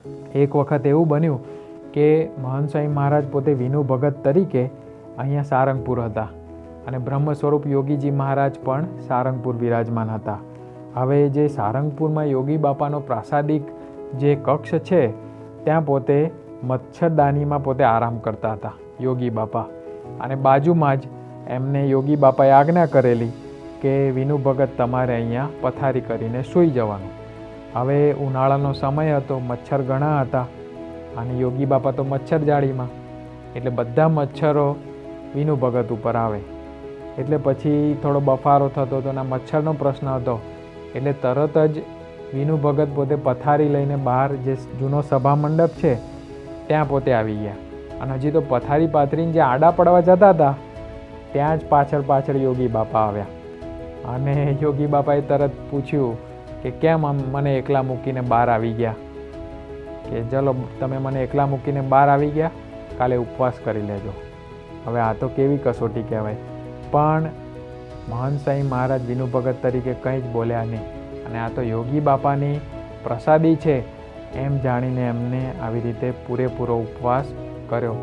એક વખત એવું બન્યું કે મહંત સ્વામી મહારાજ પોતે વિનુ ભગત તરીકે અહીંયા સારંગપુર હતા અને બ્રહ્મ સ્વરૂપ યોગીજી મહારાજ પણ સારંગપુર વિરાજમાન હતા. હવે જે સારંગપુરમાં યોગી બાપાનો પ્રાસાદિક જે કક્ષ છે ત્યાં પોતે મચ્છરદાનીમાં પોતે આરામ કરતા હતા યોગી બાપા, અને બાજુમાં જ એમને યોગી બાપાએ આજ્ઞા કરેલી કે વિનુ ભગત તમારે અહીંયા પથારી કરીને સૂઈ જવાનું. હવે ઉનાળાનો સમય હતો, મચ્છર ઘણા હતા અને યોગી બાપા તો મચ્છરજાળીમાં, એટલે બધા મચ્છરો વિનુ ભગત ઉપર આવે. એટલે પછી થોડો બફારો થતો હતો અને મચ્છરનો પ્રશ્ન હતો, એટલે તરત જ વિનુ ભગત પોતે પથારી લઈને બહાર જે જૂનો સભા મંડપ છે ત્યાં પોતે આવી ગયા. અને હજી તો પથારી પાથરીને જે આડા પડવા જતા હતા ત્યાં જ પાછળ પાછળ યોગી બાપા આવ્યા. અને યોગી બાપાએ તરત પૂછ્યું કે કેમ મને એકલા મૂકીને બહાર આવી ગયા, કે ચલો તમે મને એકલા મૂકીને બહાર આવી ગયા, કાલે ઉપવાસ કરી લેજો. હવે આ તો કેવી કસોટી કહેવાય. પણ મહંત સ્વામી મહારાજ વિનુ ભગત તરીકે કંઈ જ બોલ્યા નહીં, અને આ તો યોગી બાપાની પ્રસાદી છે એમ જાણીને એમને આવી રીતે પૂરેપૂરો ઉપવાસ કર્યો.